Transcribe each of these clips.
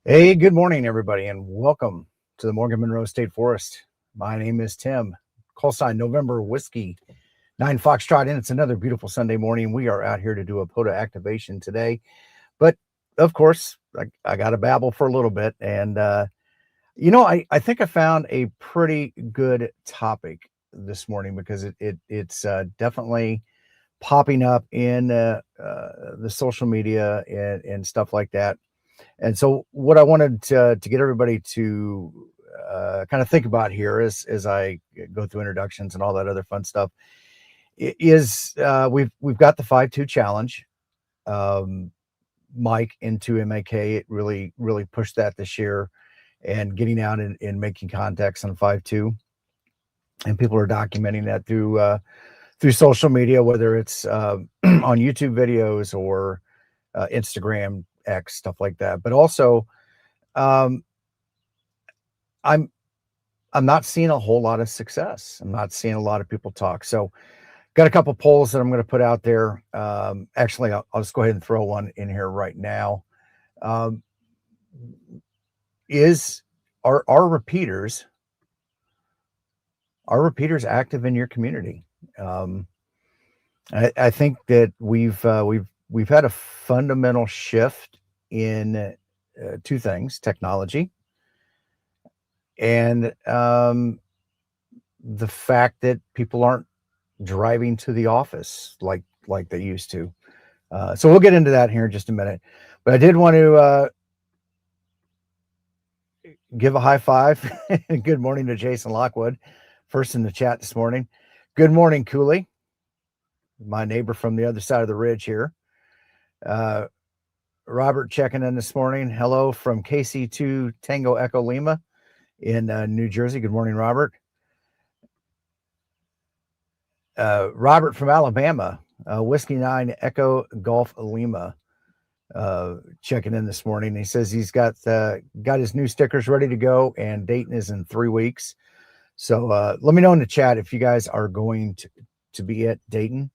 Hey, good morning, everybody, and welcome to the Morgan Monroe State Forest. My name is Tim. Call sign November Whiskey 9 Foxtrot, and it's another beautiful Sunday morning. We are out here to do a POTA activation today. But of course, I got to babble for a little bit. And, I think I found a pretty good topic this morning because it's definitely popping up in the social media and stuff like that. And so what I wanted to get everybody to kind of think about here as I go through introductions and all that other fun stuff is we've got the 5-2 challenge. Mike into MAK, it really pushed that this year, and getting out and making contacts on 5-2. And people are documenting that through social media, whether it's on YouTube videos or Instagram, X, stuff like that. But also, um, I'm not seeing a whole lot of success. I'm not seeing a lot of people talk. So, got a couple polls that I'm going to put out there. Actually, I'll just go ahead and throw one in here right now. Um, are repeaters active in your community? I think that we've had a fundamental shift in two things: technology and the fact that people aren't driving to the office like they used to. So we'll get into that here in just a minute. But I did want to give a high five and good morning to Jason Lockwood, first in the chat this morning. Good morning, Cooley, my neighbor from the other side of the ridge here. Robert checking in this morning. Hello from KC2 Tango Echo Lima in New Jersey. Good morning, Robert. Robert from Alabama, Whiskey 9 Echo Golf Lima, checking in this morning. He says he's got his new stickers ready to go, and Dayton is in 3 weeks. So let me know in the chat if you guys are going to be at Dayton.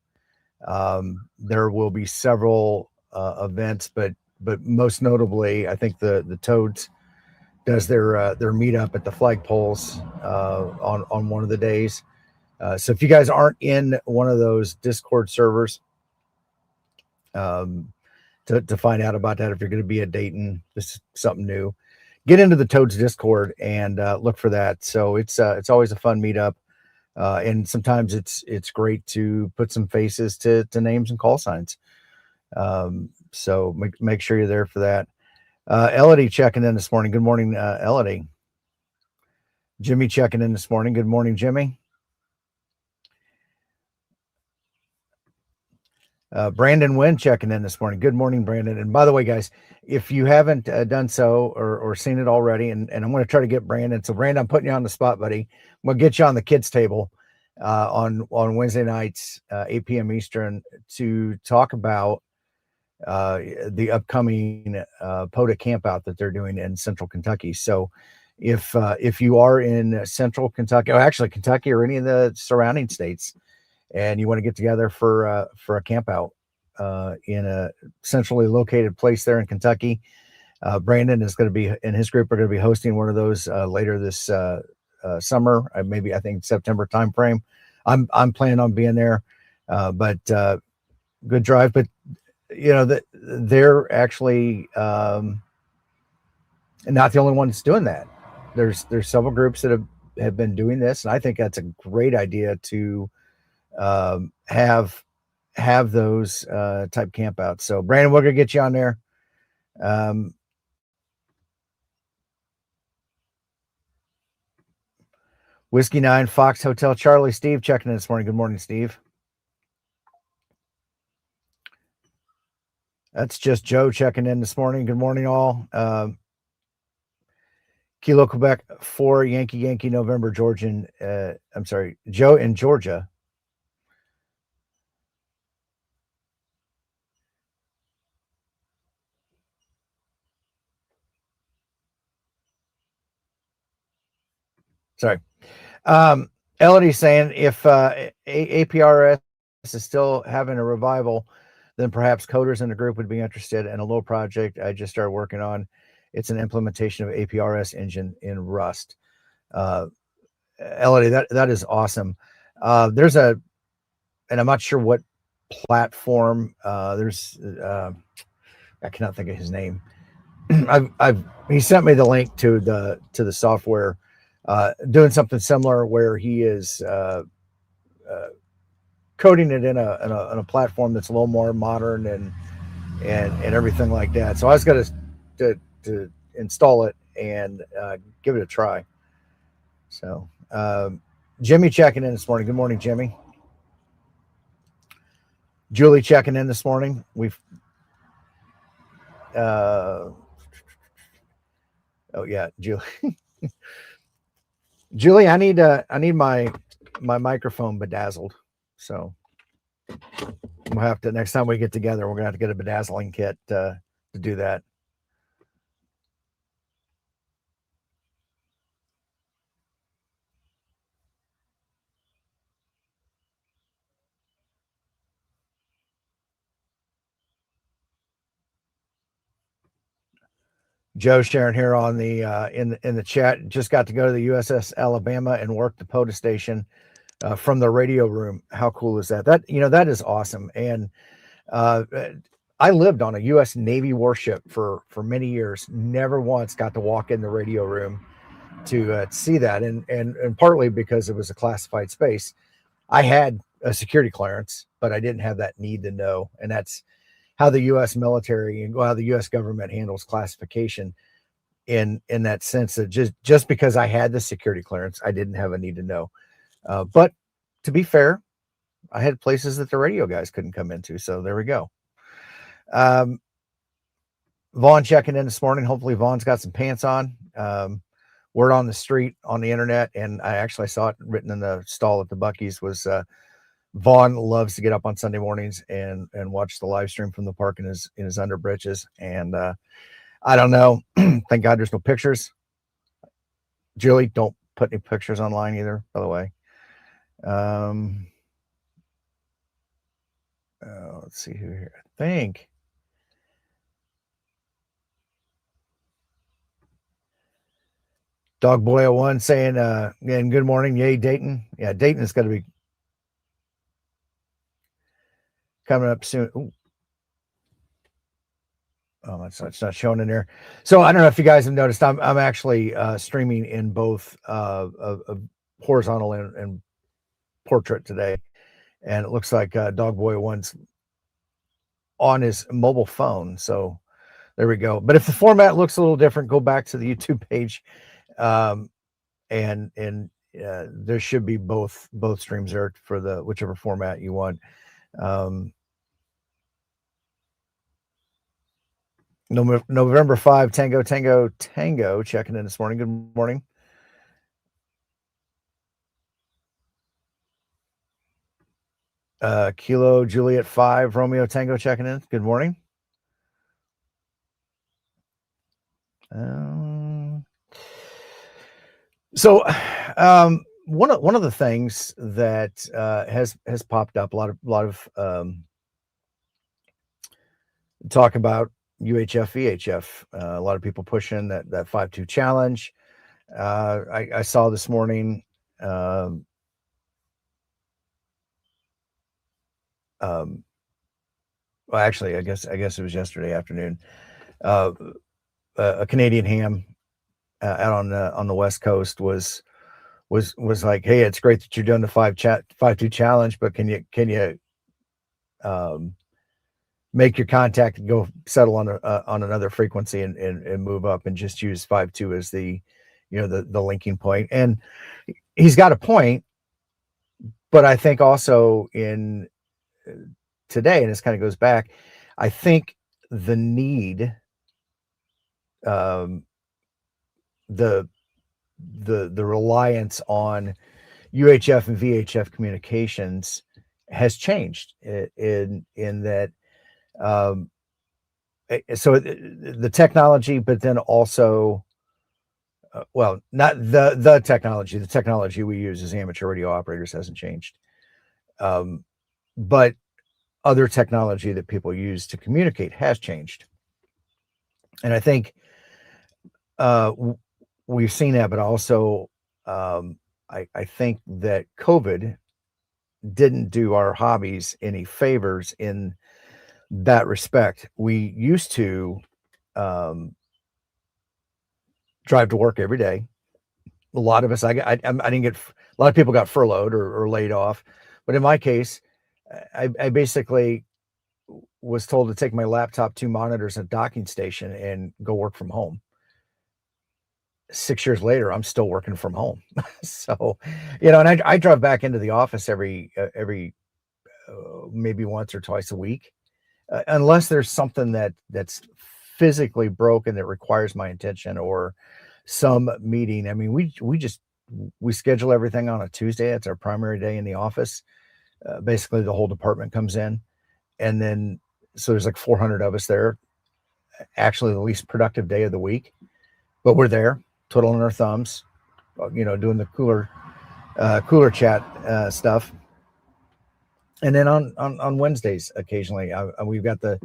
There will be several events, but most notably, I think the Toads does their meetup at the flagpoles on one of the days. So if you guys aren't in one of those Discord servers, to find out about that, if you're going to be at Dayton, this is something new, get into the Toads Discord and look for that. So it's always a fun meetup, and sometimes it's great to put some faces to names and call signs. So make sure you're there for that. Elodie checking in this morning. Good morning, Elodie. Jimmy checking in this morning. Good morning, Jimmy. Brandon Wynn checking in this morning. Good morning, Brandon. And by the way, guys, if you haven't done so or seen it already, and I'm going to try to get Brandon. So, Brandon, I'm putting you on the spot, buddy. I'm going to get you on the kids' table on Wednesday nights, 8 p.m. Eastern, to talk about the upcoming POTA camp out that they're doing in Central Kentucky. So, if you are in Central Kentucky, or actually Kentucky or any of the surrounding states, and you want to get together for a camp out in a centrally located place there in Kentucky, Brandon is going to be, and his group are going to be hosting one of those later this summer, maybe I think September timeframe. I'm planning on being there, but good drive. But they're actually not the only ones doing that. There's several groups that have been doing this, and I think that's a great idea to have those type campouts. So Brandon, we're gonna get you on there. Whiskey 9 Fox Hotel Charlie, Steve checking in this morning. Good morning, Steve. That's just Joe checking in this morning. Good morning, all. Kilo Quebec 4 Yankee November Georgian. I'm sorry, Joe in Georgia. Sorry. Elodie saying if APRS is still having a revival, then perhaps coders in the group would be interested in a little project I just started working on. It's an implementation of APRS engine in Rust. Elodie, that is awesome. There's and I'm not sure what platform. I cannot think of his name. He sent me the link to the software, doing something similar where he is coding it in a platform that's a little more modern and everything like that. So I was going to install it and give it a try. So Jimmy checking in this morning. Good morning, Jimmy. Julie checking in this morning. We've oh yeah, Julie. Julie, I need my microphone bedazzled. So we'll have to, next time we get together, we're gonna have to get a bedazzling kit to do that. Joe sharing here on the in the chat. Just got to go to the USS Alabama and work the POTA station from the radio room. How cool is that? That is awesome. And I lived on a U.S. Navy warship for many years. Never once got to walk in the radio room to see that, and partly because it was a classified space. I had a security clearance, but I didn't have that need to know, and that's how the U.S. military and how the U.S. government handles classification. In that sense, that just because I had the security clearance, I didn't have a need to know. But to be fair, I had places that the radio guys couldn't come into, so there we go. Vaughn checking in this morning. Hopefully Vaughn's got some pants on. Word on the street, on the internet, and I actually saw it written in the stall at the Buc-ee's, was Vaughn loves to get up on Sunday mornings and watch the live stream from the park in his underbritches. And I don't know. Thank God there's no pictures. Julie, don't put any pictures online either, by the way. Let's see who here. I think Dog Boy 01 saying again, good morning. Yay, Dayton. Yeah, Dayton is going to be coming up soon. Ooh. Oh, it's not showing in there. So I don't know if you guys have noticed, I'm actually streaming in both horizontal and portrait today, and it looks like Dog Boy 1's on his mobile phone. So there we go. But if the format looks a little different, go back to the YouTube page, and there should be both streams there for the whichever format you want. November 5 Tango checking in this morning. Good morning. Kilo Juliet 5 Romeo Tango checking in. Good morning. So one of the things that has popped up, a lot of talk about UHF VHF, a lot of people pushing that 5-2 challenge. I saw this morning well, actually I guess it was yesterday afternoon, a Canadian ham out on the West Coast was like, hey, it's great that you're doing the 5-2 challenge, but can you make your contact and go settle on another frequency and move up and just use 5-2 as the linking point. And he's got a point, but I think also in today, and this kind of goes back, I think the need, the reliance on UHF and VHF communications has changed in that. So the technology, but then also, well, not the technology. The technology we use as amateur radio operators hasn't changed, but other technology that people use to communicate has changed. And I think We've seen that, but also I think that COVID didn't do our hobbies any favors in that respect. We used to um, drive to work every day. A lot of us, I didn't get, a lot of people got furloughed or laid off, but in my case, I basically was told to take my laptop, 2 monitors, and a docking station, and go work from home. 6 years later, I'm still working from home. So, and I drive back into the office every maybe once or twice a week, unless there's something that's physically broken that requires my attention, or some meeting. I mean, we schedule everything on a Tuesday. It's our primary day in the office. Basically, the whole department comes in, and then so there's like 400 of us there. Actually, the least productive day of the week, but we're there, twiddling our thumbs, doing the cooler chat stuff. And then on Wednesdays, occasionally, we've got the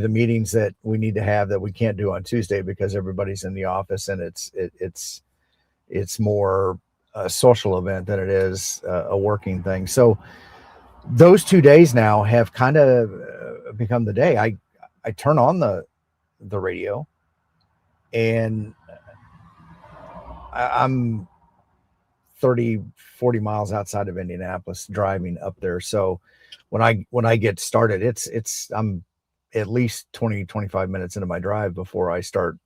meetings that we need to have that we can't do on Tuesday because everybody's in the office, and it's more a social event than it is a working thing. So those 2 days now have kind of become the day. I turn on the radio, and I'm 30-40 miles outside of Indianapolis driving up there. So when I get started, I'm at least 20-25 minutes into my drive before I start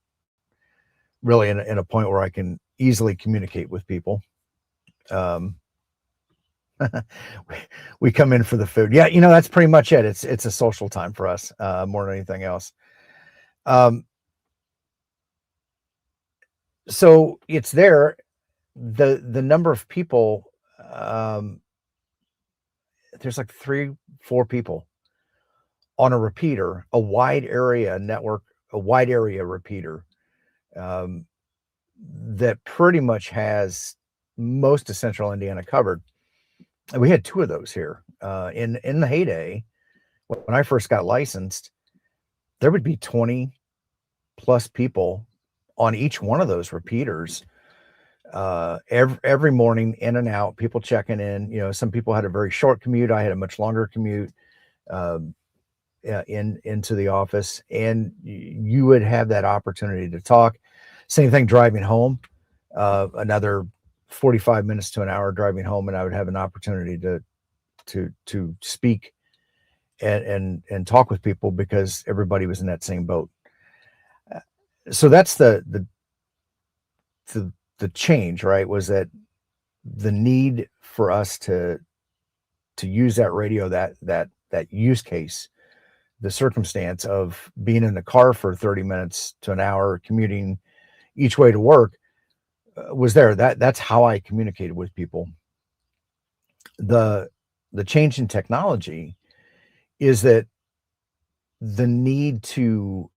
really in a point where I can easily communicate with people. We come in for the food. Yeah, that's pretty much it. It's a social time for us, more than anything else. So it's there. The number of people, there's like 3-4 people on a repeater, a wide area network, a wide area repeater, that pretty much has most of central Indiana covered. And we had 2 of those here. In the heyday, when I first got licensed, there would be 20 plus people on each one of those repeaters, every morning, in and out, people checking in. Some people had a very short commute. I had a much longer commute into the office, and you would have that opportunity to talk. Same thing driving home, another 45 minutes to an hour driving home, and I would have an opportunity to speak and talk with people because everybody was in that same boat. So that's the change, right? Was that the need for us to use that radio, that use case, the circumstance of being in the car for 30 minutes to an hour commuting each way to work, was there. That's how I communicated with people. The change in technology is that the need to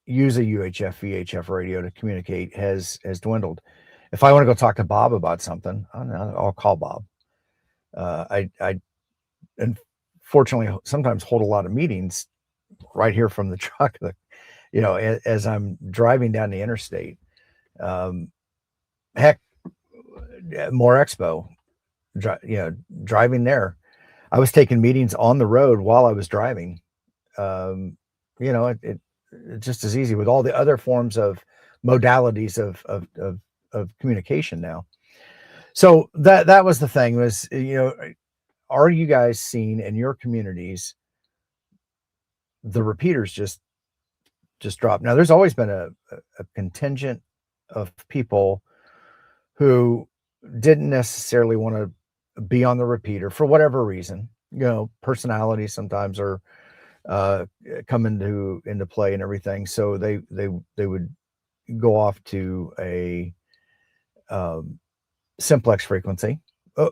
use a UHF VHF radio to communicate has dwindled. If I want to go talk to Bob about something, I'll call Bob. I unfortunately sometimes hold a lot of meetings right here from the truck, as I'm driving down the interstate. Heck, more Expo, driving there. I was taking meetings on the road while I was driving. It's just as easy with all the other forms of modalities of communication now. So that was the thing, was, are you guys seeing in your communities the repeaters just drop? Now, there's always been a contingent of people who didn't necessarily want to be on the repeater for whatever reason. Personalities sometimes are come into play and everything. So they would go off to a simplex frequency,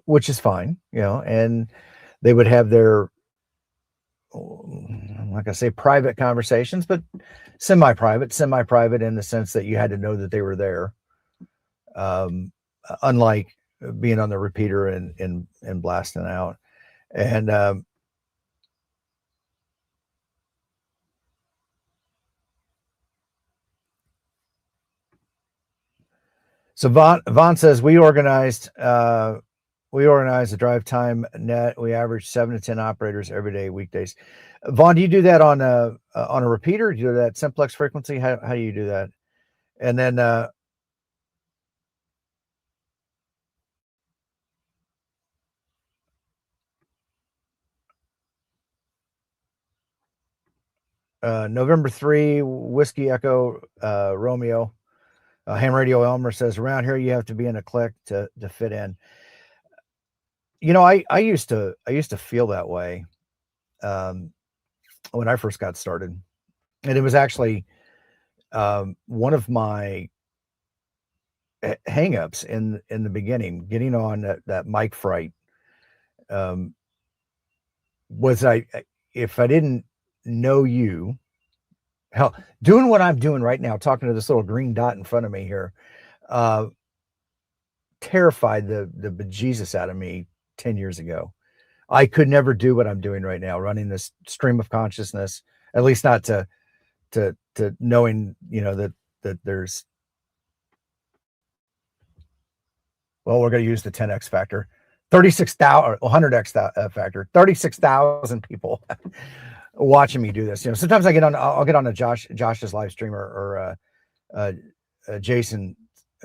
which is fine, and they would have their, like I say, private conversations, but semi-private in the sense that you had to know that they were there. Unlike being on the repeater and blasting out. And So Vaughn says we organized a drive time net. We average 7 to 10 operators every day, weekdays. Vaughn, do you do that on a repeater? Do you do that simplex frequency? How do you do that? And then November 3, Whiskey Echo Romeo. Ham Radio Elmer says around here you have to be in a clique to fit in. I used to feel that way when I first got started, and it was actually one of my hangups in the beginning, getting on that mic fright. Was if I didn't know you, hell, doing what I'm doing right now, talking to this little green dot in front of me here, uh, terrified the bejesus out of me 10 years ago. I could never do what I'm doing right now, running this stream of consciousness, at least not to knowing, that there's, well, we're going to use the 10x factor, 36,000 or 100x factor, 36,000 people watching me do this. Sometimes I'll get on a Josh's live stream or Jason's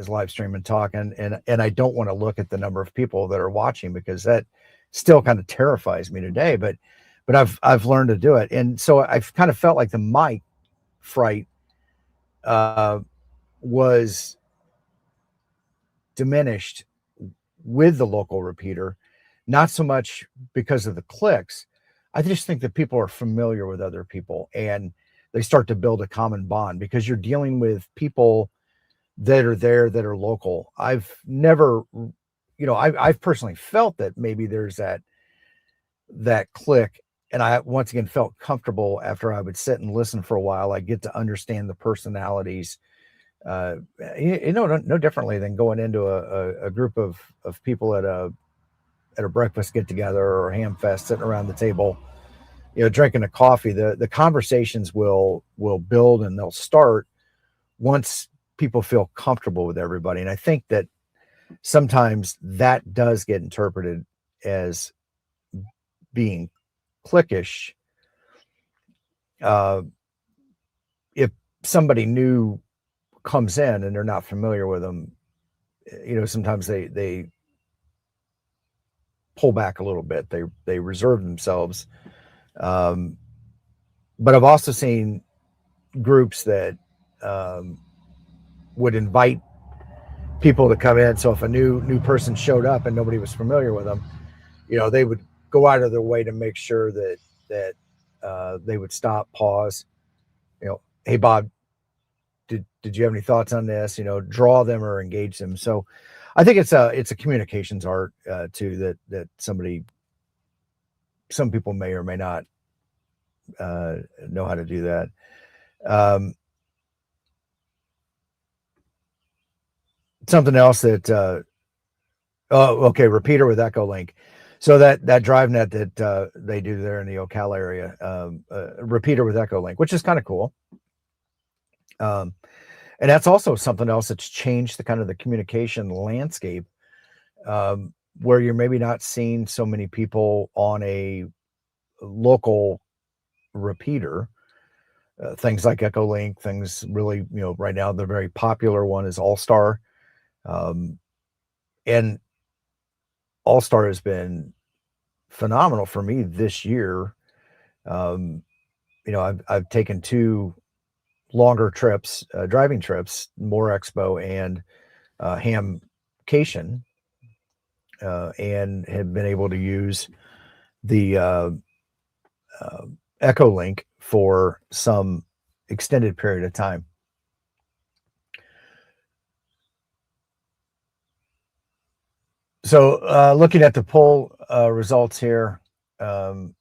live stream and talk, and I don't want to look at the number of people that are watching, because that still kind of terrifies me today. But I've learned to do it, and so I've kind of felt like the mic fright was diminished with the local repeater, not so much because of the clicks. I just think that people are familiar with other people, and they start to build a common bond because you're dealing with people that are there, that are local. I've never, I've personally felt that maybe there's that click, and I once again felt comfortable after I would sit and listen for a while. I get to understand the personalities, no differently than going into a group of people at a breakfast get together or ham fest, sitting around the table, drinking a coffee. The conversations will build, and they'll start once people feel comfortable with everybody. And I think that sometimes that does get interpreted as being cliquish. If somebody new comes in and they're not familiar with them, sometimes they pull back a little bit. They reserve themselves. But I've also seen groups that would invite people to come in. So if a new person showed up and nobody was familiar with them, they would go out of their way to make sure that they would stop, pause, hey Bob, did you have any thoughts on this? Draw them or engage them. So I think it's a communications art too, that some people may or may not know how to do that. Something else that okay, repeater with Echo Link. So that drive net that they do there in the Ocala area, repeater with Echo Link, which is kind of cool. And that's also something else that's changed the kind of the communication landscape, where you're maybe not seeing so many people on a local repeater. Things like Echo Link, things really, right now the very popular one is All Star, and All Star has been phenomenal for me this year. I've taken 2 longer trips, driving trips, More Expo and Hamcation, and have been able to use the Echo Link for some extended period of time. So looking at the poll results here, 67%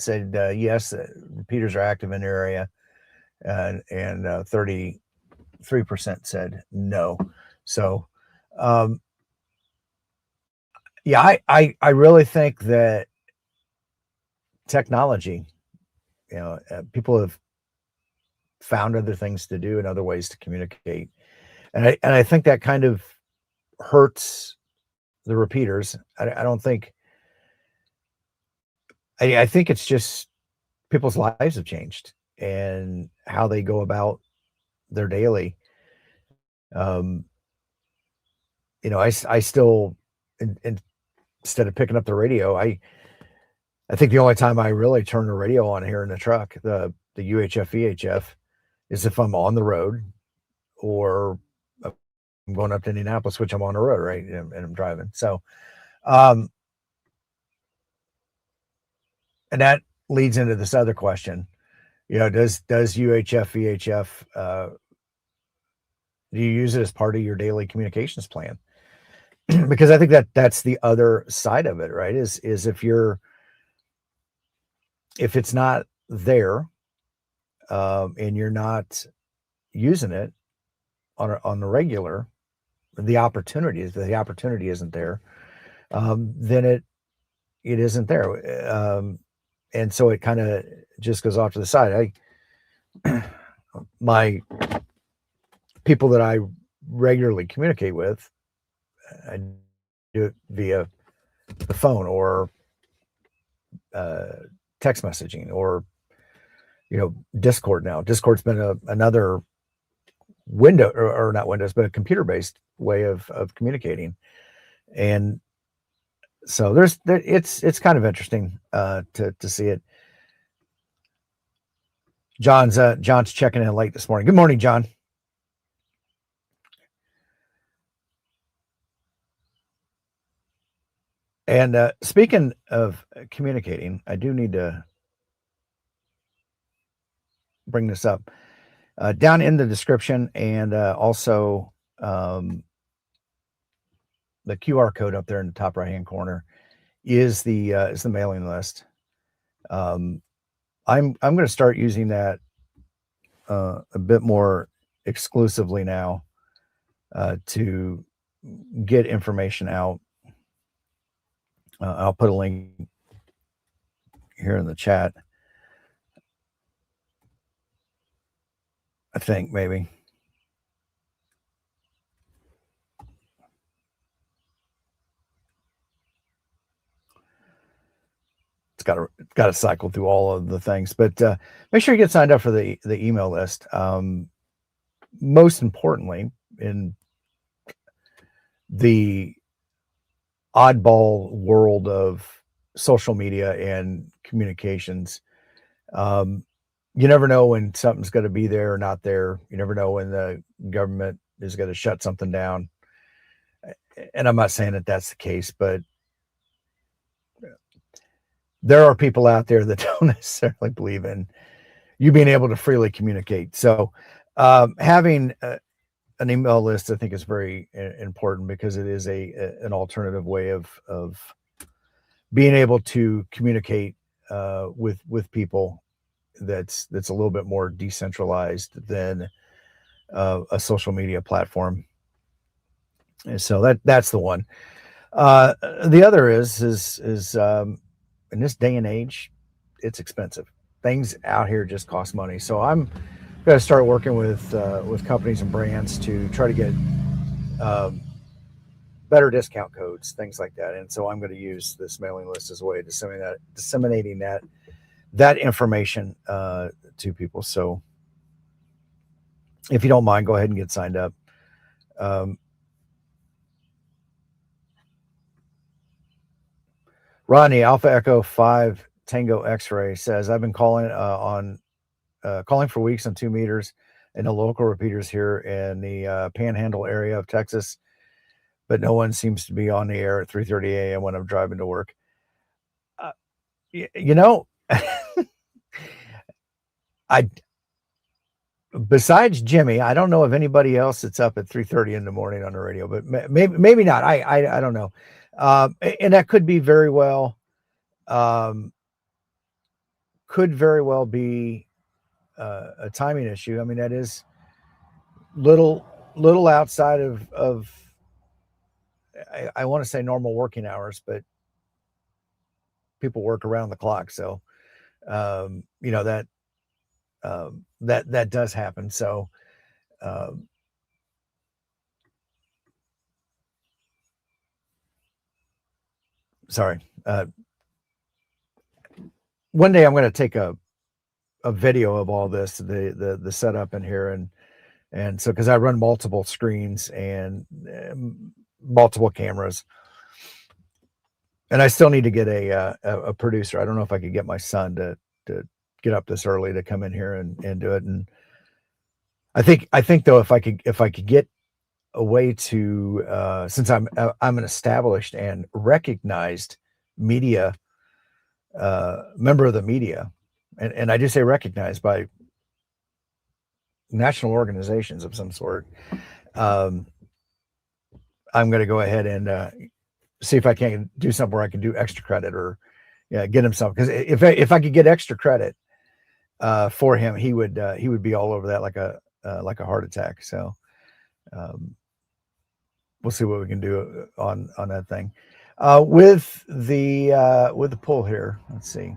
said yes, repeaters are active in their area, and 33% said no. So yeah, I really think that technology, people have found other things to do and other ways to communicate. And I think that kind of hurts the repeaters. I don't think I think it's just people's lives have changed and how they go about their daily. Um, I still, instead of picking up the radio, I think the only time I really turn the radio on here in the truck, the UHF VHF, is if I'm on the road or I'm going up to Indianapolis, which I'm on the road, right, and I'm driving. So, um, and that leads into this other question. Does UHF VHF, do you use it as part of your daily communications plan? Because I think that's the other side of it, right? Is if it's not there, and you're not using it on the regular, the opportunity isn't there, then it isn't there, and so it kind of just goes off to the side. My people that I regularly communicate with, I do it via the phone or text messaging or Discord. Now Discord's been another window, or not Windows, but a computer-based way of communicating. And so it's kind of interesting to see it. John's checking in late this morning. Good morning, John. And speaking of communicating, I do need to bring this up. Down in the description, and also the QR code up there in the top right-hand corner is the mailing list. I'm going to start using that a bit more exclusively now to get information out. I'll put a link here in the chat. I think maybe. It's got to cycle through all of the things, but make sure you get signed up for the email list. Most importantly, in the oddball world of social media and communications, you never know when something's going to be there or not there. You never know when the government is going to shut something down. And I'm not saying that that's the case, but there are people out there that don't necessarily believe in you being able to freely communicate. So having an email list, I think, is very important, because it is an alternative way of being able to communicate with people that's a little bit more decentralized than a social media platform. And so that's the one. The other is in this day and age, it's expensive. Things out here just cost money. So I'm going to start working with companies and brands to try to get better discount codes, things like that. And so I'm going to use this mailing list as a way of disseminating that information to people. So if you don't mind, go ahead and get signed up. Rodney, Alpha Echo 5 Tango X-Ray, says, I've been calling calling for weeks on 2 meters in the local repeaters here in the Panhandle area of Texas, but no one seems to be on the air at 3:30 a.m. when I'm driving to work. I besides Jimmy, I don't know of anybody else that's up at 3:30 in the morning on the radio, but maybe not. I don't know. And that could be very well, could very well be a timing issue. I mean, that is little outside of I want to say normal working hours, but people work around the clock. So, that does happen. So, sorry. One day I'm going to take a video of all this, the setup in here, and so because I run multiple screens and multiple cameras, and I still need to get a producer. I don't know if I could get my son to get up this early to come in here and do it. And I think though, if I could get a way to since I'm an established and recognized media member of the media, and I do say recognized by national organizations of some sort. I'm going to go ahead and see if I can do something where I can do extra credit or get him some, because if I could get extra credit for him, he would be all over that like a heart attack. So we'll see what we can do on that thing. With the poll here, let's see.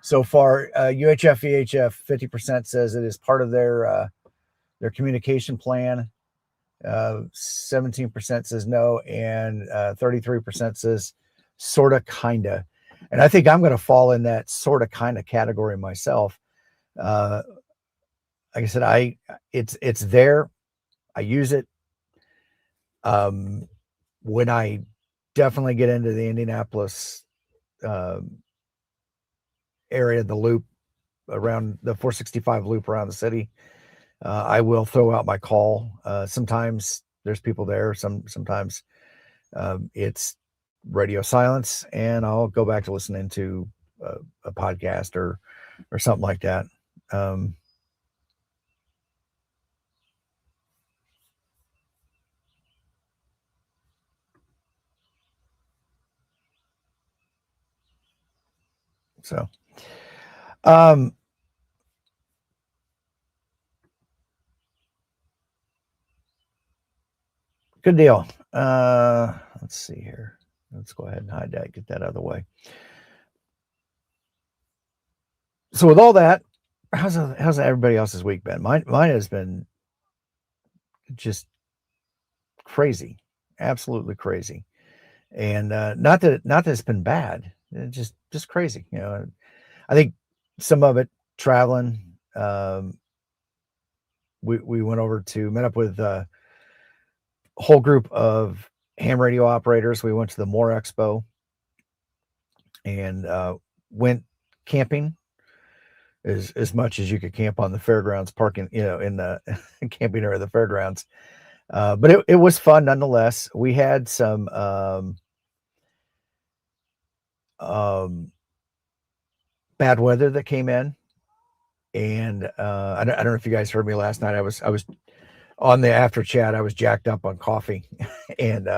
So far, UHF EHF 50% says it is part of their communication plan. 17% says no, and 33% says sorta, kinda. And I think I'm going to fall in that sorta, kinda category myself. Like I said, it's there. I use it. When I definitely get into the Indianapolis area, the loop around the 465 loop around the city, I will throw out my call. Sometimes there's people there. Sometimes it's radio silence, and I'll go back to listening to a podcast or something like that. So, good deal. Let's see here. Let's go ahead and hide that, get that out of the way. So with all that, how's everybody else's week been? Mine has been just crazy, absolutely crazy. And not that it's been bad, just crazy. I think some of it traveling. We went over to met up with a whole group of ham radio operators. We went to the More Expo and went camping as much as you could camp on the fairgrounds parking, in the camping area of the fairgrounds. But it was fun nonetheless. We had some bad weather that came in, and I don't know if you guys heard me last night. I was on the after chat. I was jacked up on coffee, and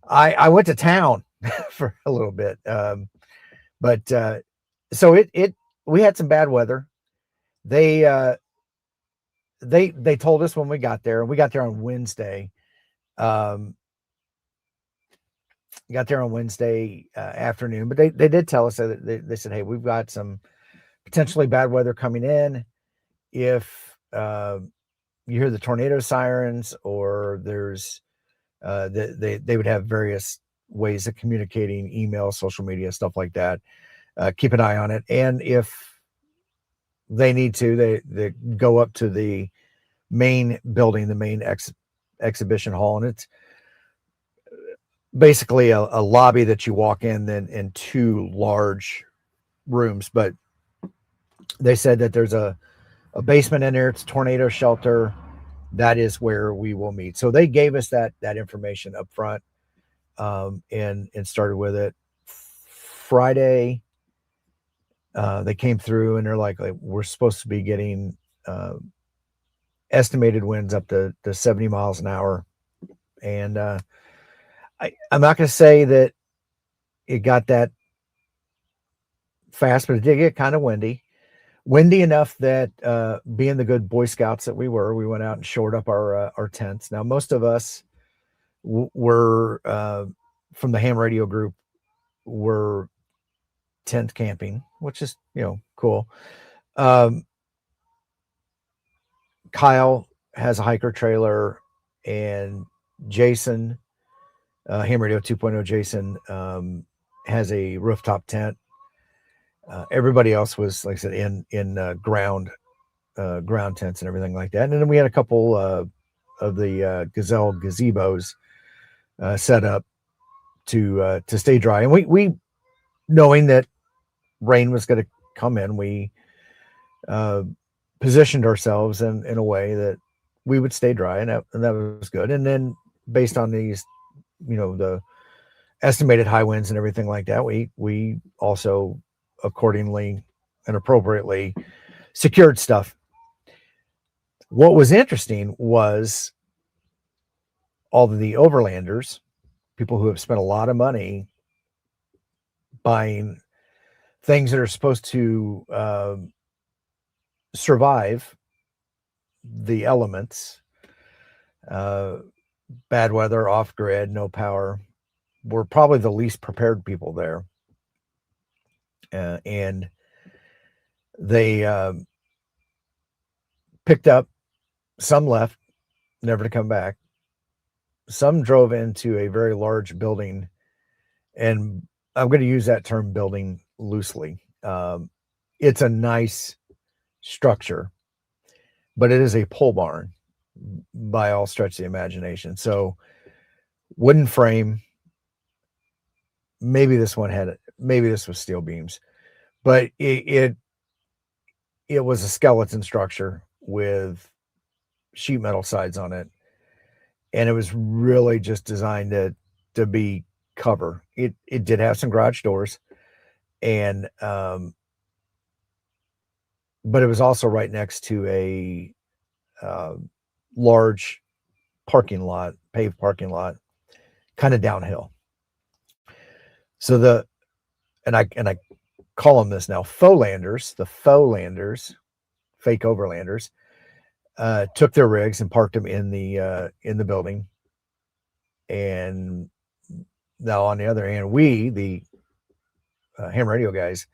I went to town for a little bit. But so we had some bad weather. They told us when we got there, and we got there on Wednesday. Got there on Wednesday afternoon, but they did tell us that they said, hey, we've got some potentially bad weather coming in. If you hear the tornado sirens, or there's they would have various ways of communicating, email, social media, stuff like that. Keep an eye on it, and if they need to, they go up to the main building, the main exhibition hall, and it's basically a lobby that you walk in, then in two large rooms. But they said that there's a basement in there. It's tornado shelter. That is where we will meet. So they gave us that information up front, and started with it. Friday, they came through, and they're like we're supposed to be getting estimated winds up to 70 miles an hour. And I'm not going to say that it got that fast, but it did get kind of windy enough that being the good Boy Scouts that we went out and shored up our tents. Now, most of us were from the ham radio group were tent camping, which is, cool. Kyle has a hiker trailer, and Jason Ham Radio 2.0 Jason has a rooftop tent. Everybody else was, like I said, in ground tents and everything like that. And then we had a couple of the Gazelle gazebos set up to stay dry. And we knowing that rain was going to come in, we positioned ourselves in a way that we would stay dry, and that was good. And then based on these, the estimated high winds and everything like that, we also accordingly and appropriately secured stuff. What was interesting was all of the overlanders, people who have spent a lot of money buying things that are supposed to survive the elements, bad weather, off grid, no power, were probably the least prepared people there. And they picked up, some left, never to come back. Some drove into a very large building, and I'm going to use that term building loosely. It's a nice structure, but it is a pole barn by all stretch of the imagination. So wooden frame, maybe this was steel beams, but it was a skeleton structure with sheet metal sides on it. And it was really just designed to be cover. It did have some garage doors, and but it was also right next to a large paved parking lot, kind of downhill. So and I call them this now, faux landers, fake overlanders, took their rigs and parked them in the building. And now on the other hand, we, the ham radio guys,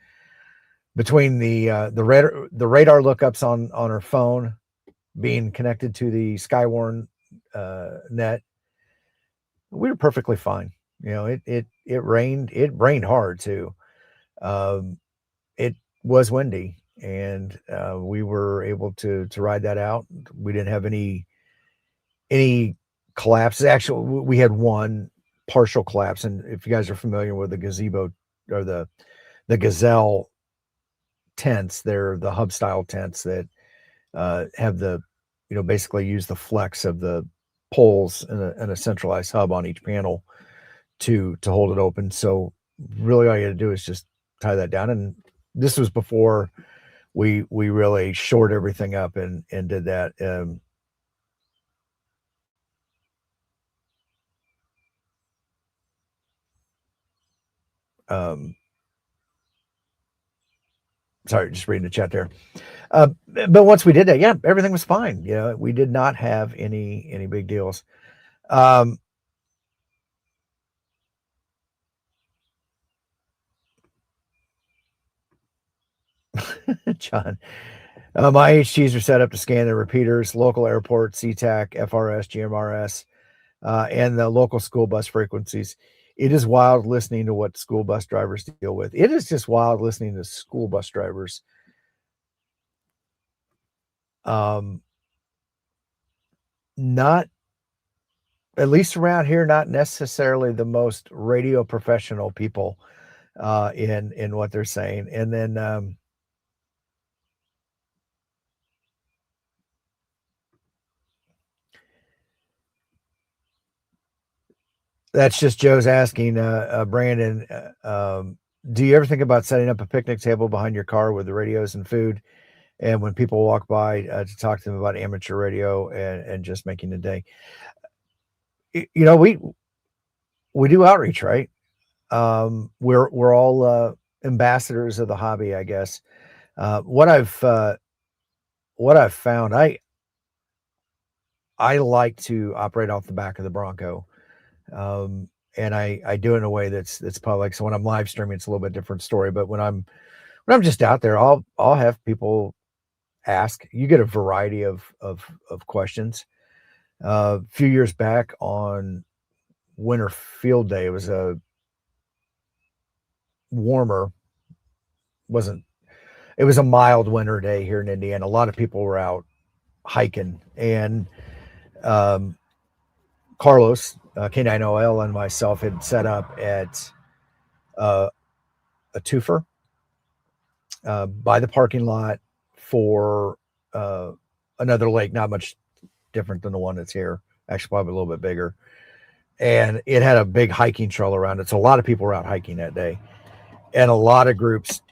between the radar lookups on our phone, being connected to the Skywarn net, we were perfectly fine. It rained hard too. It was windy, and we were able to ride that out. We didn't have any collapses. Actually, we had one partial collapse. And if you guys are familiar with the gazebo or the Gazelle tents, they're the hub style tents that have the, basically use the flex of the poles and a centralized hub on each panel to hold it open. So really all you had to do is just tie that down. And this was before we really shored everything up and did that. Sorry, just reading the chat there. But once we did that, yeah, everything was fine. We did not have any big deals. John, my HGs are set up to scan the repeaters, local airport, SeaTac, FRS, GMRS, and the local school bus frequencies. It is wild listening to what school bus drivers deal with. It is just wild listening to school bus drivers. Not, at least around here, not necessarily the most radio professional people in what they're saying. And then that's just Joe's asking, Brandon, do you ever think about setting up a picnic table behind your car with the radios and food? And when people walk by, to talk to them about amateur radio and just making the day. We do outreach, right? We're all ambassadors of the hobby, I guess. What I've found, I like to operate off the back of the Bronco. And I do it in a way that's public. So when I'm live streaming, it's a little bit different story. But when I'm just out there, I'll have people ask. You get a variety of questions. A few years back on winter field day. It was a warmer, wasn't it was a mild winter day here in Indiana. A lot of people were out hiking, and um, Carlos, K9OL, and myself had set up at uh, a twofer by the parking lot for uh, another lake, not much different than the one that's here, actually probably a little bit bigger. And it had a big hiking trail around it. So a lot of people were out hiking that day. And a lot of groups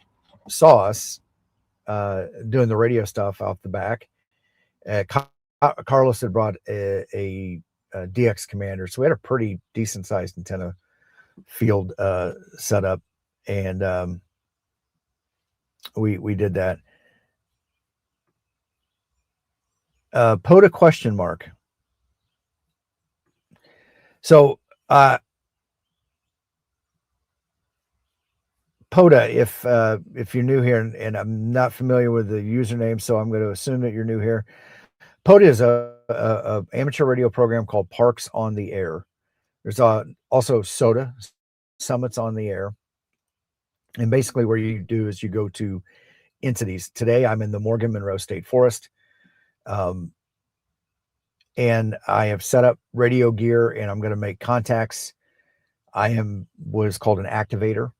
saw us doing the radio stuff off the back. Carlos had brought a DX commander. So we had a pretty decent sized antenna field set up. And we did that. POTA question mark. So POTA, if you're new here, and I'm not familiar with the username, so I'm going to assume that you're new here. POTA is a amateur radio program called Parks on the Air. There's also SOTA, Summits on the Air. And basically what you do is you go to entities. Today I'm in the Morgan Monroe State Forest. And I have set up radio gear, and I'm going to make contacts. I am what is called an activator.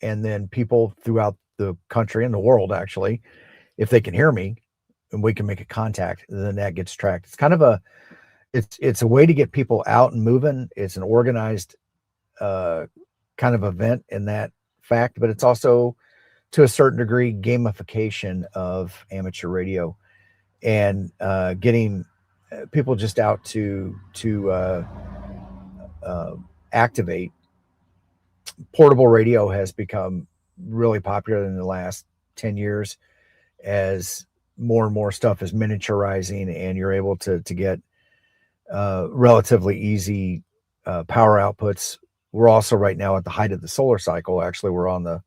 And then people throughout the country and the world, actually, if they can hear me and we can make a contact, then that gets tracked. It's kind of it's a way to get people out and moving. It's an organized kind of event in that fact, but it's also to a certain degree gamification of amateur radio, and getting people just out to activate. Portable radio has become really popular in the last 10 years as more and more stuff is miniaturizing, and you're able to get relatively easy power outputs. We're also right now at the height of the solar cycle. Actually, we're on the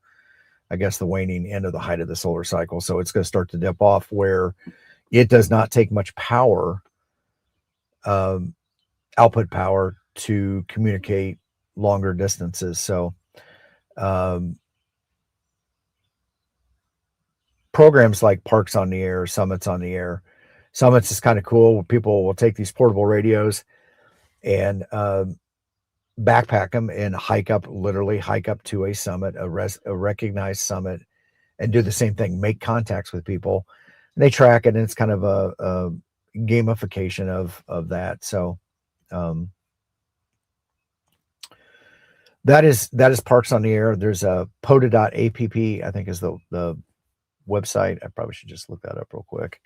waning end of the height of the solar cycle. So it's going to start to dip off, where it does not take much power, output power, to communicate longer distances. So programs like Parks on the Air, Summits on the Air. Summits is kind of cool. People will take these portable radios and backpack them and literally hike up to a summit, a recognized summit, and do the same thing, make contacts with people. And they track it, and it's kind of a gamification of that. So that is Parks on the Air. There's a POTA.app, I think is the website. I probably should just look that up real quick.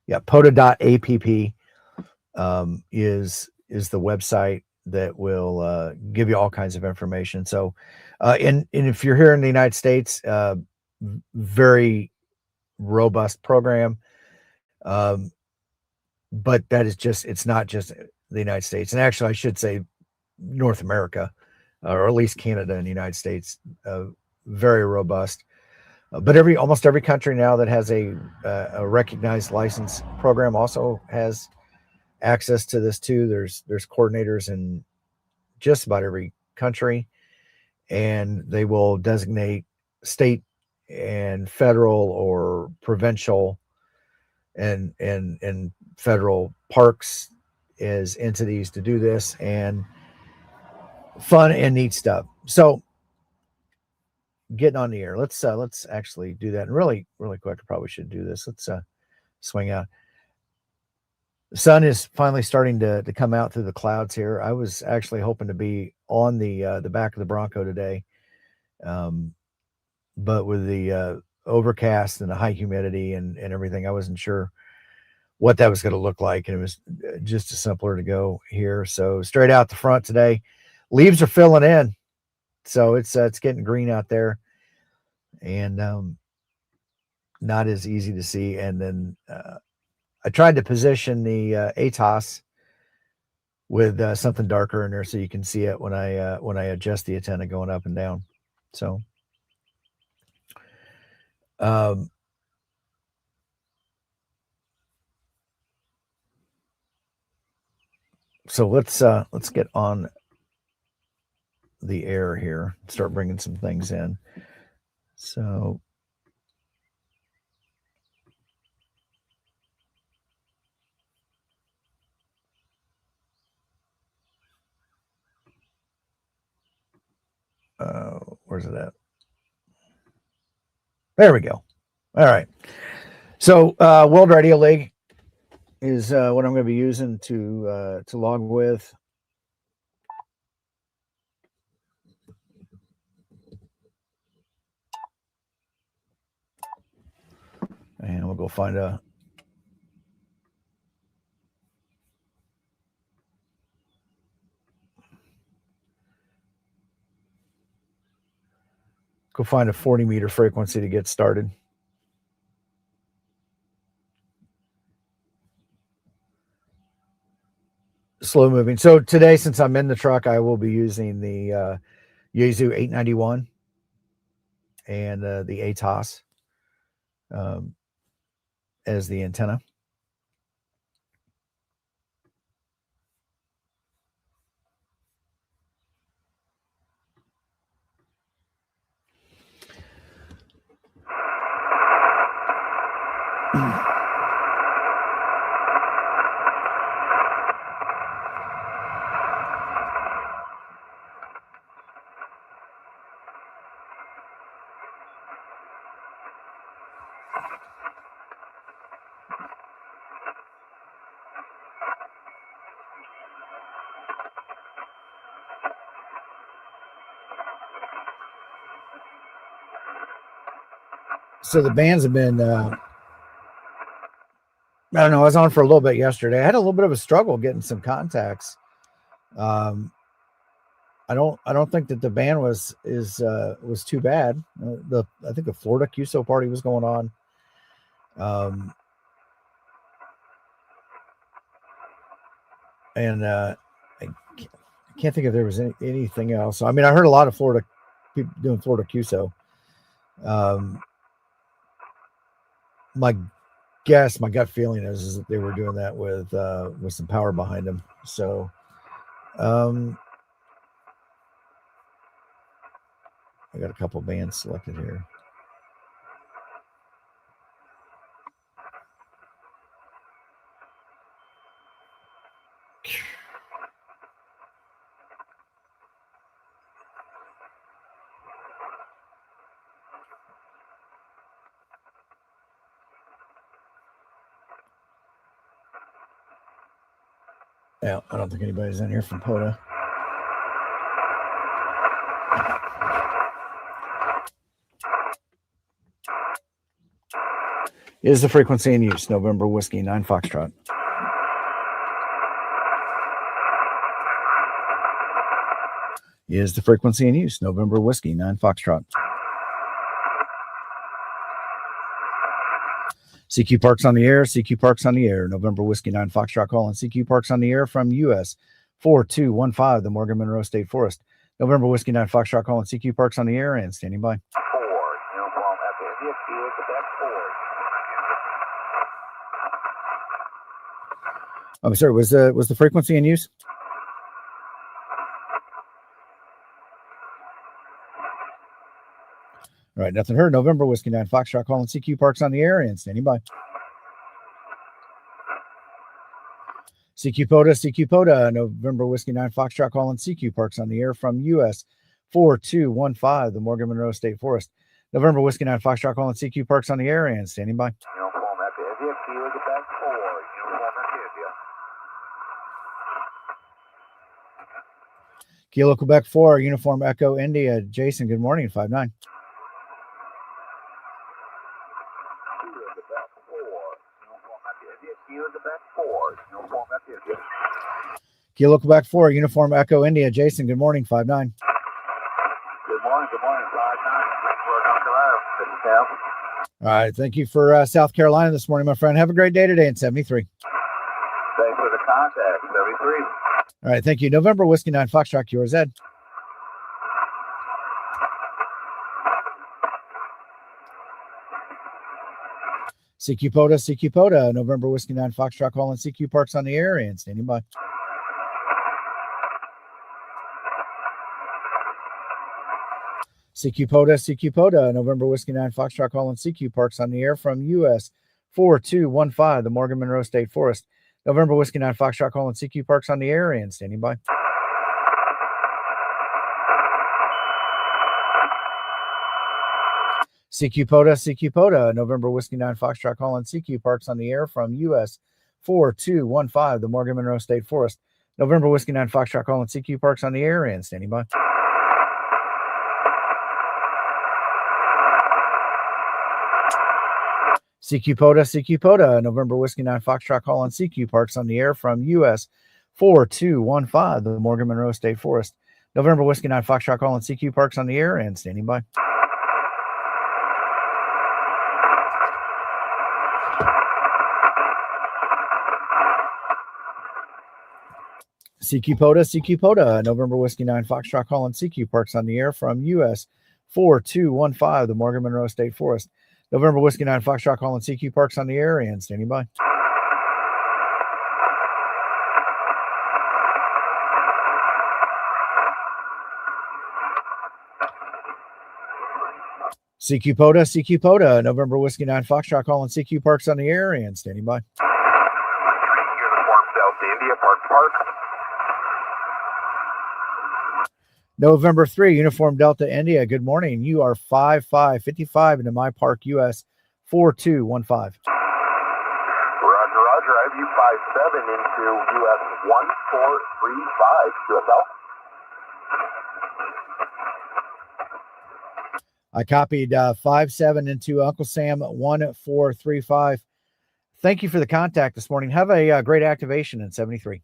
Yeah, POTA.app is the website that will give you all kinds of information. So, and if you're here in the United States, very robust program. But it's not just the United States. And actually, I should say North America, or at least Canada and the United States, very robust. But almost every country now that has a recognized license program also has access to this too. There's coordinators in just about every country, and they will designate state and federal or provincial and federal parks as entities to do this, and fun and neat stuff. So getting on the air, let's actually do that. And really quick, I probably should do this. Let's swing out. The sun is finally starting to come out through the clouds here. I was actually hoping to be on the back of the Bronco today, but with the overcast and the high humidity and everything, I wasn't sure what that was going to look like, and it was just simpler to go here. So straight out the front today. Leaves are filling in, so it's getting green out there, and not as easy to see. And then I tried to position the ATOS with something darker in there so you can see it when I adjust the antenna going up and down. So So let's get on the air here. Start bringing some things in. So where's it at? There we go. All right. So World Radio League is what I'm going to be using to log with. And we'll go find a go find a 40 meter frequency to get started. Slow moving. So today, since I'm in the truck, I will be using the Yaesu 891 and the ATOS as the antenna. So the bands have been, I don't know, I was on for a little bit yesterday. I had a little bit of a struggle getting some contacts. I don't think that the band was too bad. I think the Florida QSO party was going on. And I can't think if there was anything else. I mean, I heard a lot of Florida people doing Florida QSO. My gut feeling is that they were doing that with some power behind them. So, I got a couple bands selected here. Yeah, I don't think anybody's in here from POTA. Is the frequency in use? November Whiskey 9 Foxtrot. Is the frequency in use? November Whiskey 9 Foxtrot. CQ Parks on the air. CQ Parks on the air. November Whiskey 9 Foxtrot calling. CQ Parks on the air from US 4215, the Morgan Monroe State Forest. November Whiskey 9 Foxtrot calling. CQ Parks on the air and standing by. I'm sorry. Was the frequency in use? All right, nothing heard. November Whiskey 9 Foxtrot calling. CQ Parks on the air and standing by. CQ POTA, November Whiskey 9 Foxtrot calling. CQ Parks on the air from US 4215, the Morgan Monroe State Forest. November Whiskey 9 Foxtrot calling. CQ Parks on the air and standing by. Kilo Quebec 4, Uniform Echo India. Jason, good morning, 5-9. Kilo Quebec 4, Uniform Echo India. Jason, good morning, 5-9. Good morning, 5-9. This is Cal. All right, thank you for South Carolina this morning, my friend. Have a great day today in 73. Thanks for the contact, 73. All right, thank you. November Whiskey 9 Foxtrot, QRZ. CQ POTA, November Whiskey 9 Foxtrot calling. CQ Parks on the air and standing by. CQ POTA, November Whiskey 9 Foxtrot calling CQ Parks on the air from US 4215, the Morgan Monroe State Forest. November Whiskey 9 Foxtrot calling CQ Parks on the air and standing by. CQ POTA, November Whiskey 9 Foxtrot calling CQ Parks on the air from US 4215, the Morgan Monroe State Forest. November Whiskey 9 Foxtrot calling CQ Parks on the air and standing by. CQ POTA, November Whiskey 9 Foxtrot calling CQ Parks on the air from US 4215, the Morgan Monroe State Forest. November Whiskey 9 Foxtrot calling CQ Parks on the air and standing by. CQ POTA, November Whiskey 9 Foxtrot calling CQ Parks on the air from US 4215, the Morgan Monroe State Forest. November Whiskey 9 Foxtrot calling CQ Parks on the air and standing by. CQ POTA, November Whiskey 9 Foxtrot calling CQ Parks on the air and standing by. Uniform Delta India, Park. November 3, Uniform Delta India, good morning. You are 5555 into my park US 4215. Roger. I have you 57 into US 1435. QSL. I copied 57 into Uncle Sam 1435. Thank you for the contact this morning. Have a great activation in 73.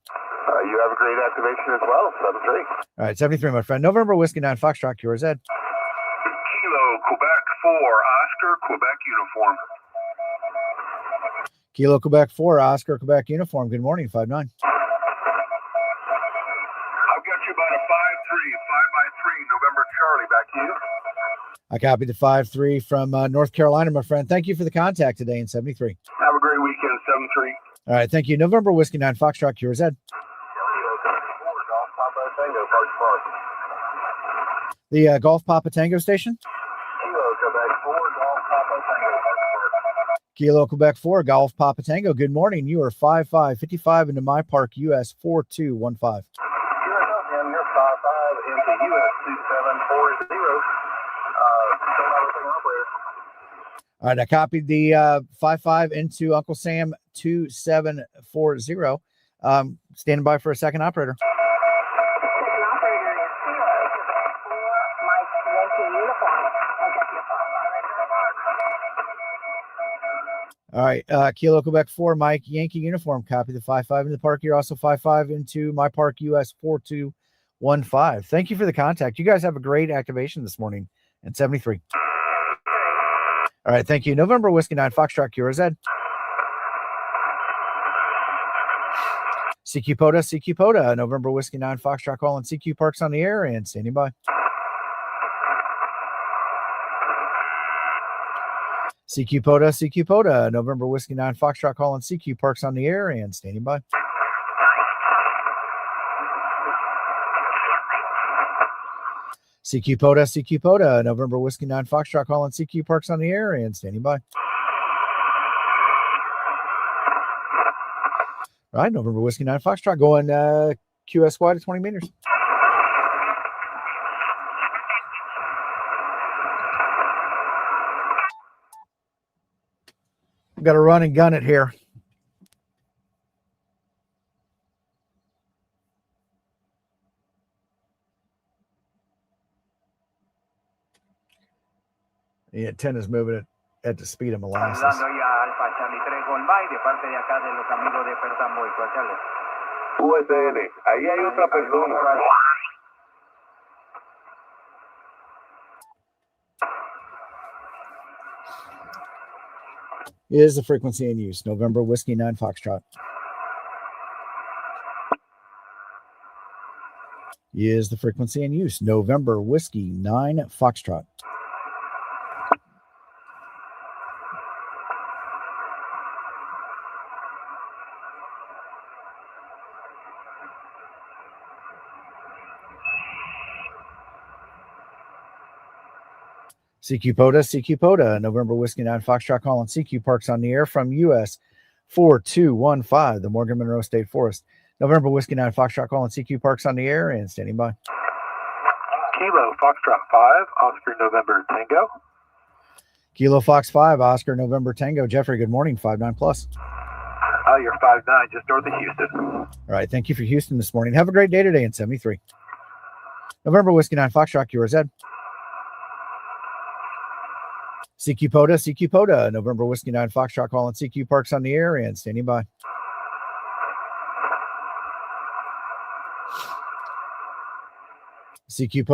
You have a great activation as well, 73. All right, 73, my friend. November Whiskey 9 Foxtrot, QRZ. Kilo, Quebec 4, Oscar, Quebec uniform. Kilo Quebec 4, Oscar Quebec uniform. Good morning, 5-9. I've got you about a 5-3, 5x3, November Charlie, back to you. I copied the 5-3 from North Carolina, my friend. Thank you for the contact today in 73. Have a great weekend, 7-3. All right, thank you. November Whiskey 9 Foxtrot, QRZ. The Golf Papa Tango station? Kilo Quebec 4, Golf Papa Tango. Good morning. You are 5555 into my park, US 4215. You're 55 into US 2740. All right, I copied the 55 into Uncle Sam 2740. Standing by for a second operator. All right, Kilo Quebec 4, Mike Yankee uniform. Copy the 55 into the park. You're also 55 into my park, US 4215. Thank you for the contact. You guys have a great activation this morning at 73. All right, thank you. November Whiskey 9 Foxtrot, QRZ. CQ POTA, November Whiskey 9 Foxtrot calling CQ Parks on the air and standing by. CQ POTA, November Whiskey 9 Foxtrot calling CQ Parks on the air and standing by. CQ POTA, November Whiskey 9 Foxtrot calling CQ Parks on the air and standing by. All right, November Whiskey 9 Foxtrot going QSY to 20 meters. Got to run and gun it here. The antenna's moving it at the speed of molasses. USN, ahí hay otra persona. Is the frequency in use. November Whiskey 9 Foxtrot. Is the frequency in use. November Whiskey 9 Foxtrot. CQ POTA, November Whiskey 9 Foxtrot calling CQ Parks on the air from US 4215, the Morgan Monroe State Forest. November Whiskey 9 Foxtrot calling CQ Parks on the air and standing by. Kilo Foxtrot 5, Oscar November Tango. Kilo Fox 5, Oscar November Tango. Jeffrey, good morning, 59 plus. You're 5'9", just north of Houston. All right, thank you for Houston this morning. Have a great day today in 73. November Whiskey 9 Foxtrot, QRZ. CQ POTA, November Whiskey 9 Foxtrot calling CQ Parks on the air and standing by. CQ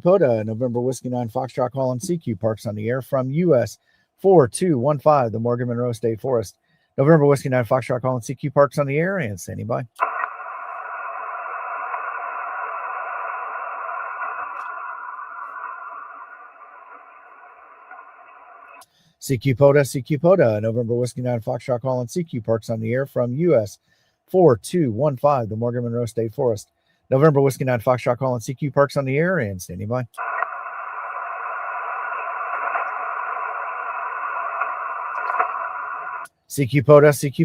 POTA, November Whiskey 9 Foxtrot calling CQ Parks on the air from US 4215, the Morgan Monroe State Forest. November Whiskey 9 Foxtrot calling CQ Parks on the air and standing by. CQ POTA, November Whiskey 9 Foxtrot calling CQ Parks on the air from US 4215, the Morgan Monroe State Forest. November Whiskey 9 Foxtrot calling CQ Parks on the air and standing by. CQ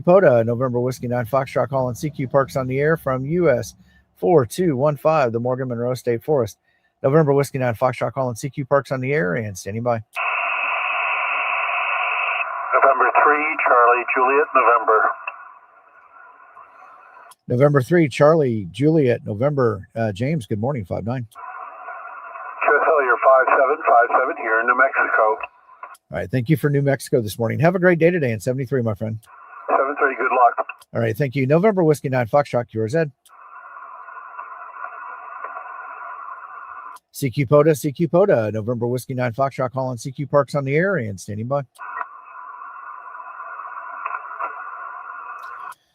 POTA, November Whiskey 9 Foxtrot calling CQ Parks on the air from US 4215, the Morgan Monroe State Forest. November Whiskey 9 Foxtrot calling CQ Parks on the air and standing by. November 3, Charlie Juliet, November. November 3, Charlie Juliet, November. James, good morning, 5'9". You're 5757 here in New Mexico. All right, thank you for New Mexico this morning. Have a great day today in 73, my friend. 73, good luck. All right, thank you. November Whiskey 9 Foxtrot, QRZ. CQ POTA, November Whiskey 9 Foxtrot calling CQ Parks on the air and standing by.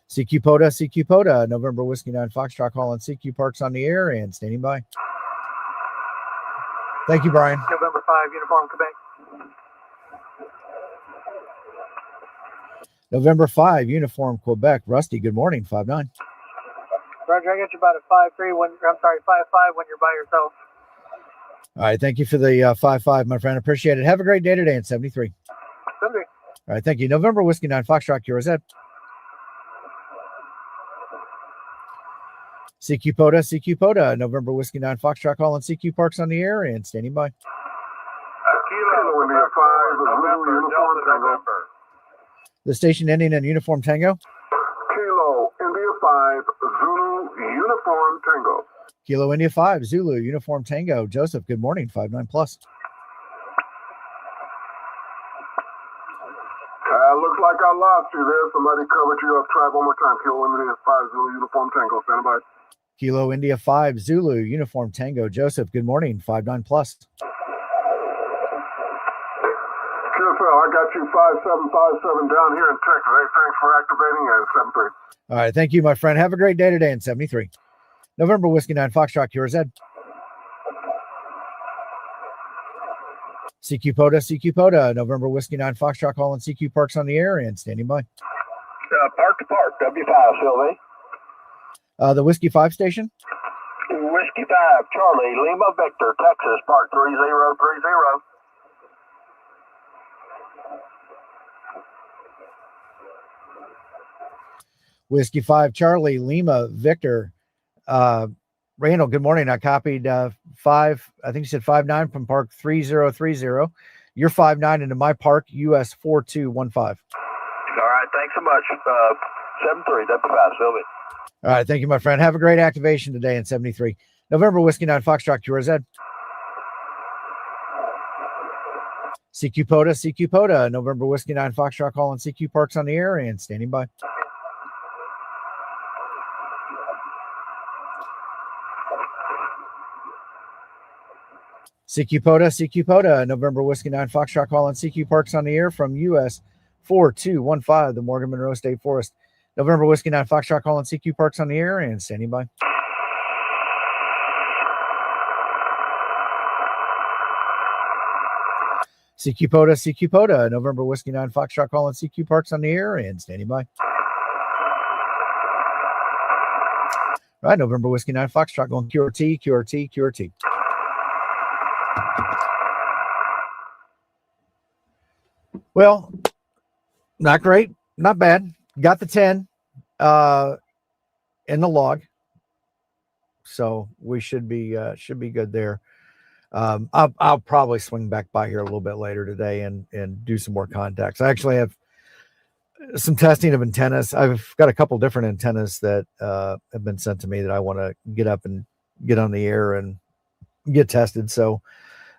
CQ POTA, November Whiskey 9 Foxtrot calling CQ Parks on the air and standing by. Thank you, Brian. November 5, Uniform Quebec. November 5, Uniform Quebec. Rusty, good morning, 5'9". Roger, I got you about a 5'3", 5'5" when you're by yourself. All right, thank you for the 5'5", my friend. Appreciate it. Have a great day today in 73. 73. All right, thank you. November Whiskey 9 Foxtrot, QRZ. CQ POTA, November Whiskey 9 Foxtrot calling CQ Parks on the air and standing by. Kilo India 5, November, Delta November. The station ending in Uniform Tango. Kilo India 5, Zulu Uniform Tango. Kilo India 5, Zulu Uniform Tango. Joseph, good morning, 5'9 plus. Looks like I lost you there. Somebody covered you up. Try one more time. Kilo India 5, Zulu Uniform Tango. Stand by. Kilo India 5, Zulu Uniform Tango. Joseph, good morning, 5'9 plus. QSL, I got you 5757 down here in Texas. Hey, thanks for activating at 73. All right, thank you, my friend. Have a great day today in 73. November Whiskey 9 Foxtrot, QRZ. CQ POTA, November Whiskey 9 Foxtrot calling CQ Parks on the air and standing by. Park to Park, W5, Sylvie. The Whiskey 5 station. Whiskey 5, Charlie, Lima Victor, Texas, Park 3030. Whiskey 5, Charlie, Lima, Victor. Randall, good morning. I copied 5, I think you said 5'9" from Park 3030. You're 5'9" into my Park, US 4215. All right, thanks so much. 73, W5, Sylvie. All right, thank you, my friend. Have a great activation today in 73. November Whiskey 9 Foxtrot, QRZ. CQ POTA, November Whiskey 9 Foxtrot calling CQ Parks on the air and standing by. CQ POTA, November Whiskey 9 Foxtrot calling CQ Parks on the air from US 4215, the Morgan Monroe State Forest. November Whiskey 9 Foxtrot calling CQ Parks on the air and standing by. CQ POTA, November Whiskey 9 Foxtrot calling CQ Parks on the air and standing by. All right, November Whiskey 9 Foxtrot going QRT. Well, not great, not bad. Got the 10 in the log, so we should be good there. I'll probably swing back by here a little bit later today and do some more contacts. I actually have some testing of antennas. I've got a couple different antennas that have been sent to me that I want to get up and get on the air and get tested. So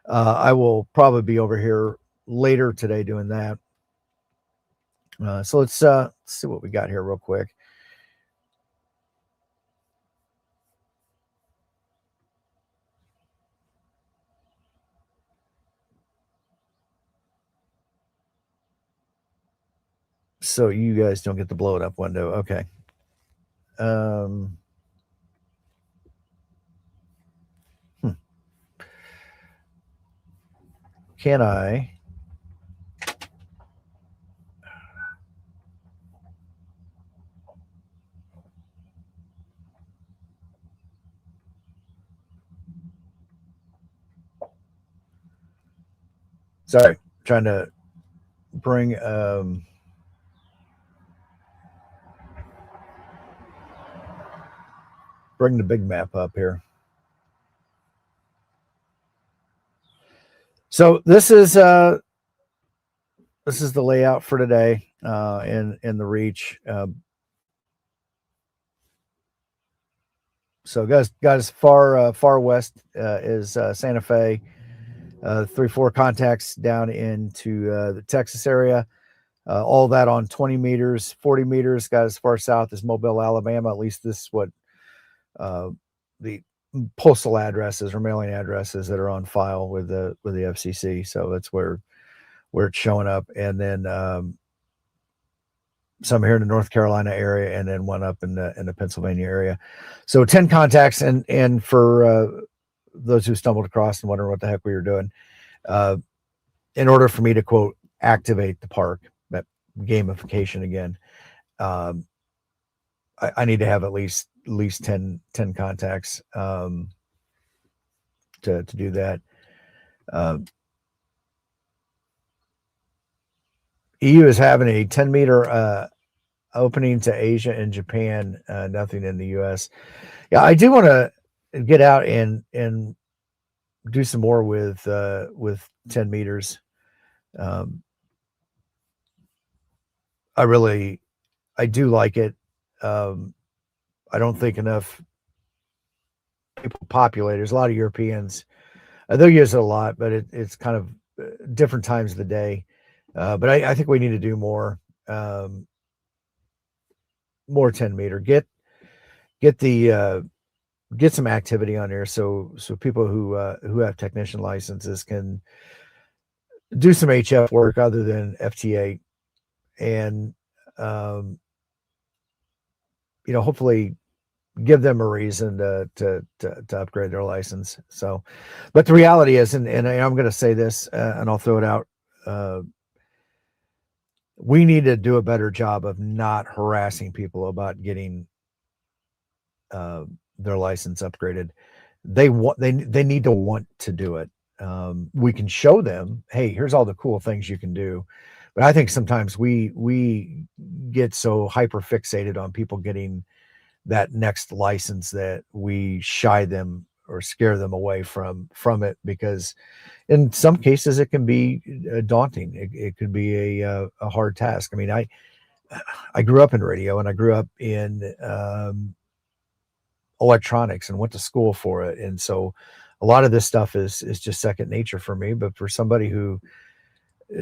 I will probably be over here later today doing that. So let's see what we got here real quick. So you guys don't get the blow it up window. Okay. Can I? Sorry, trying to bring the big map up here. So this is the layout for today in the reach. So guys, far west is Santa Fe. 3-4 contacts down into the Texas area. All that on 20 meters, 40 meters. Got as far south as Mobile, Alabama. At least this is what the postal addresses or mailing addresses that are on file with the FCC. So that's where it's showing up. And then some here in the North Carolina area, and then one up in the Pennsylvania area. So 10 contacts, and for those who stumbled across and wondering what the heck we were doing, in order for me to quote activate the park, that gamification again, I need to have at least 10 contacts to do that. EU is having a 10-meter opening to Asia and Japan, nothing in the US. Yeah, I do want to get out and do some more with 10 meters. I do like it. I don't think enough people populate. There's a lot of Europeans. They'll use it a lot, but it's kind of different times of the day. But I think we need to do more 10 meter. Get some activity on there, so people who have technician licenses can do some HF work other than FTA, and hopefully give them a reason to upgrade their license. So, but the reality is, and I'm going to say this, and I'll throw it out. We need to do a better job of not harassing people about getting their license upgraded. They need to want to do it. We can show them, hey, here's all the cool things you can do. But I think sometimes we get so hyper fixated on people getting that next license that we shy them or scare them away from it, because in some cases it can be daunting. It could be a hard task. I mean, I grew up in radio, and I grew up in electronics and went to school for it. And so a lot of this stuff is just second nature for me. But for somebody who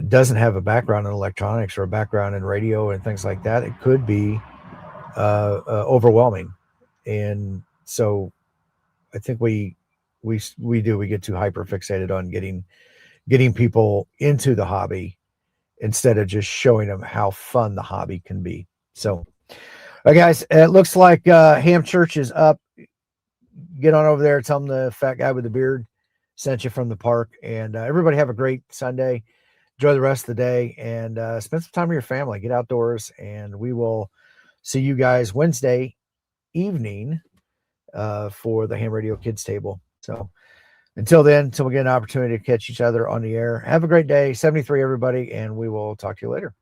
doesn't have a background in electronics or a background in radio and things like that, it could be overwhelming. And so I think we get too hyper fixated on getting people into the hobby instead of just showing them how fun the hobby can be. So, guys, it looks like Ham Church is up. Get on over there. Tell them the fat guy with the beard sent you from the park. And everybody have a great Sunday. Enjoy the rest of the day, and spend some time with your family. Get outdoors, and we will see you guys Wednesday evening for the Ham Radio Kids Table. So Until then, until we get an opportunity to catch each other on the air, have a great day. 73, everybody, and we will talk to you later.